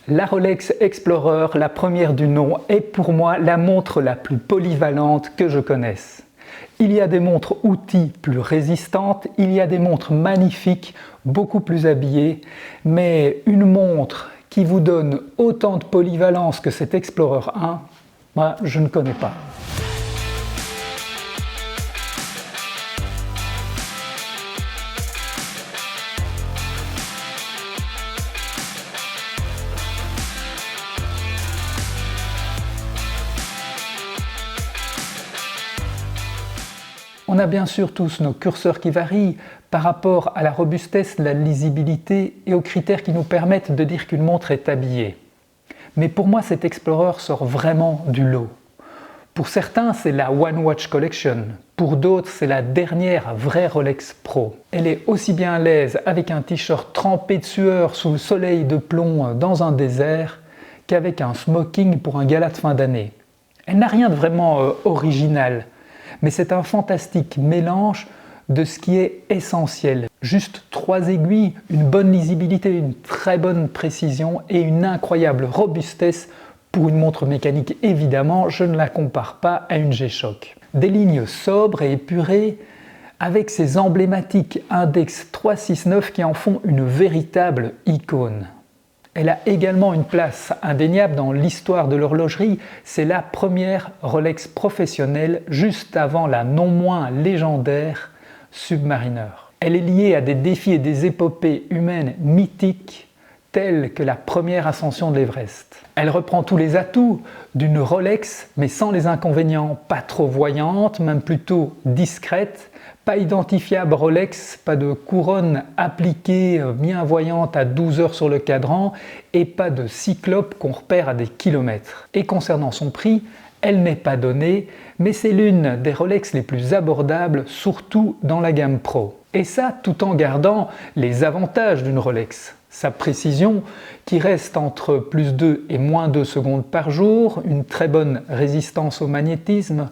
La Rolex Explorer, la première du nom, est pour moi la montre la plus polyvalente que je connaisse. Il y a des montres outils plus résistantes, il y a des montres magnifiques, beaucoup plus habillées, mais une montre qui vous donne autant de polyvalence que cette Explorer 1, moi je ne connais pas. On a bien sûr tous nos curseurs qui varient par rapport à la robustesse, la lisibilité et aux critères qui nous permettent de dire qu'une montre est habillée. Mais pour moi, cette Explorer sort vraiment du lot. Pour certains, c'est la One Watch Collection. Pour d'autres, c'est la dernière vraie Rolex Pro. Elle est aussi bien à l'aise avec un t-shirt trempé de sueur sous le soleil de plomb dans un désert qu'avec un smoking pour un gala de fin d'année. Elle n'a rien de vraiment original. Mais c'est un fantastique mélange de ce qui est essentiel. Juste 3 aiguilles, une bonne lisibilité, une très bonne précision et une incroyable robustesse pour une montre mécanique. Évidemment, je ne la compare pas à une G-Shock. Des lignes sobres et épurées avec ces emblématiques index 369 qui en font une véritable icône. Elle a également une place indéniable dans l'histoire de l'horlogerie. C'est la première Rolex professionnelle juste avant la non moins légendaire Submariner. Elle est liée à des défis et des épopées humaines mythiques telles que la première ascension de l'Everest. Elle reprend tous les atouts d'une Rolex mais sans les inconvénients. Pas trop voyante, même plutôt discrète. Pas identifiable Rolex, pas de couronne appliquée bien voyante à 12 heures sur le cadran et pas de cyclope qu'on repère à des kilomètres. Et concernant son prix, elle n'est pas donnée, mais c'est l'une des Rolex les plus abordables, surtout dans la gamme Pro. Et ça, tout en gardant les avantages d'une Rolex. Sa précision, qui reste entre plus 2 et moins 2 secondes par jour, une très bonne résistance au magnétisme,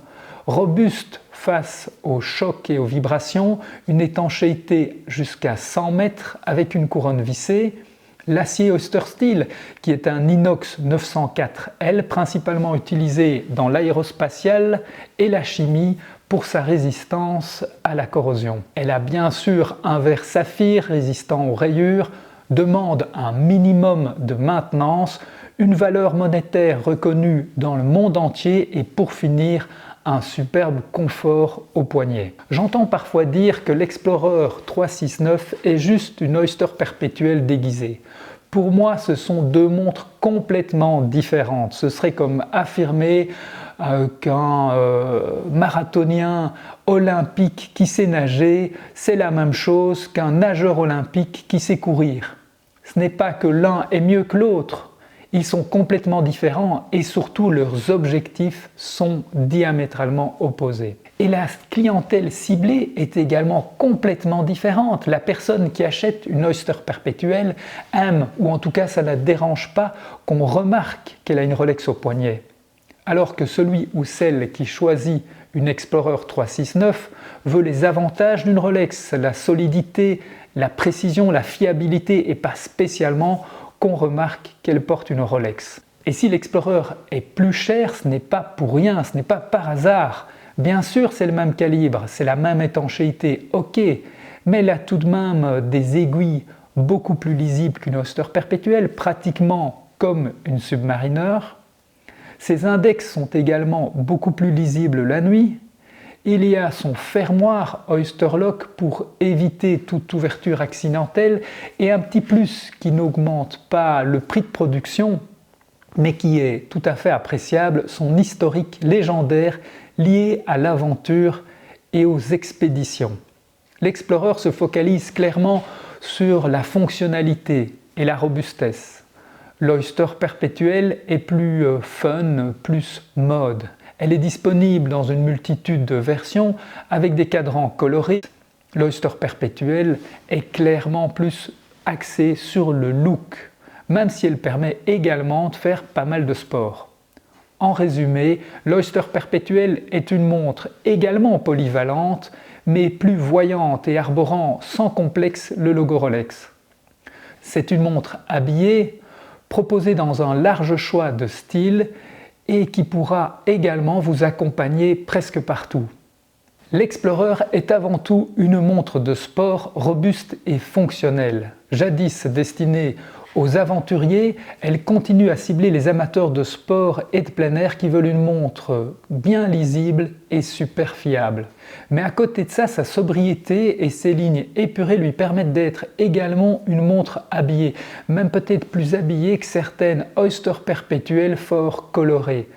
robuste face aux chocs et aux vibrations, une étanchéité jusqu'à 100 mètres avec une couronne vissée, l'acier Oyster Steel qui est un inox 904L principalement utilisé dans l'aérospatial et la chimie pour sa résistance à la corrosion. Elle a bien sûr un verre saphir résistant aux rayures, demande un minimum de maintenance, une valeur monétaire reconnue dans le monde entier et pour finir, un superbe confort au poignet. J'entends parfois dire que l'Explorer 369 est juste une Oyster perpétuelle déguisée. Pour moi, ce sont deux montres complètement différentes. Ce serait comme affirmer qu'un marathonien olympique qui sait nager, c'est la même chose qu'un nageur olympique qui sait courir. Ce n'est pas que l'un est mieux que l'autre. Ils sont complètement différents et surtout leurs objectifs sont diamétralement opposés. Et la clientèle ciblée est également complètement différente. La personne qui achète une Oyster perpétuelle aime, ou en tout cas ça ne la dérange pas, qu'on remarque qu'elle a une Rolex au poignet. Alors que celui ou celle qui choisit une Explorer 369 veut les avantages d'une Rolex, la solidité, la précision, la fiabilité et pas spécialement qu'on remarque qu'elle porte une Rolex. Et si l'Explorer est plus cher, ce n'est pas pour rien, ce n'est pas par hasard. Bien sûr, c'est le même calibre, c'est la même étanchéité, ok, mais elle a tout de même des aiguilles beaucoup plus lisibles qu'une Oyster perpétuelle, pratiquement comme une Submariner. Ses index sont également beaucoup plus lisibles la nuit. Il y a son fermoir Oyster Lock pour éviter toute ouverture accidentelle et un petit plus qui n'augmente pas le prix de production mais qui est tout à fait appréciable, son historique légendaire lié à l'aventure et aux expéditions. L'Explorer se focalise clairement sur la fonctionnalité et la robustesse. L'Oyster perpétuelle est plus fun, plus mode. Elle est disponible dans une multitude de versions avec des cadrans colorés. L'Oyster perpétuelle est clairement plus axée sur le look, même si elle permet également de faire pas mal de sport. En résumé, l'Oyster perpétuelle est une montre également polyvalente, mais plus voyante et arborant sans complexe le logo Rolex. C'est une montre habillée, proposée dans un large choix de styles et qui pourra également vous accompagner presque partout. L'Explorer est avant tout une montre de sport robuste et fonctionnelle. Jadis destinée aux aventuriers, elle continue à cibler les amateurs de sport et de plein air qui veulent une montre bien lisible et super fiable. Mais à côté de ça, sa sobriété et ses lignes épurées lui permettent d'être également une montre habillée, même peut-être plus habillée que certaines Oyster perpétuelles fort colorées.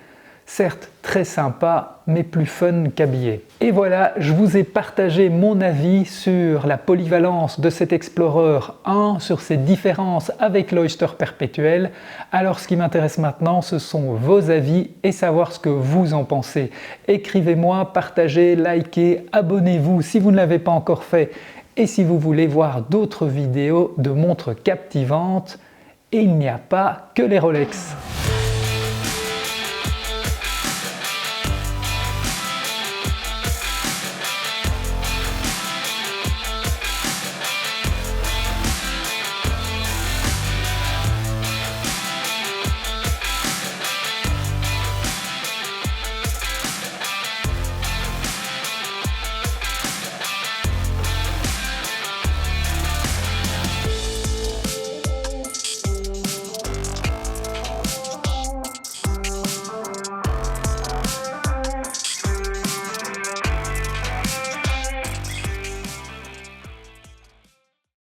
Certes très sympa, mais plus fun qu'habillé. Et voilà, je vous ai partagé mon avis sur la polyvalence de cet Explorer 1, sur ses différences avec l'Oyster perpétuel. Alors ce qui m'intéresse maintenant, ce sont vos avis et savoir ce que vous en pensez. Écrivez-moi, partagez, likez, abonnez-vous si vous ne l'avez pas encore fait et si vous voulez voir d'autres vidéos de montres captivantes. Et il n'y a pas que les Rolex.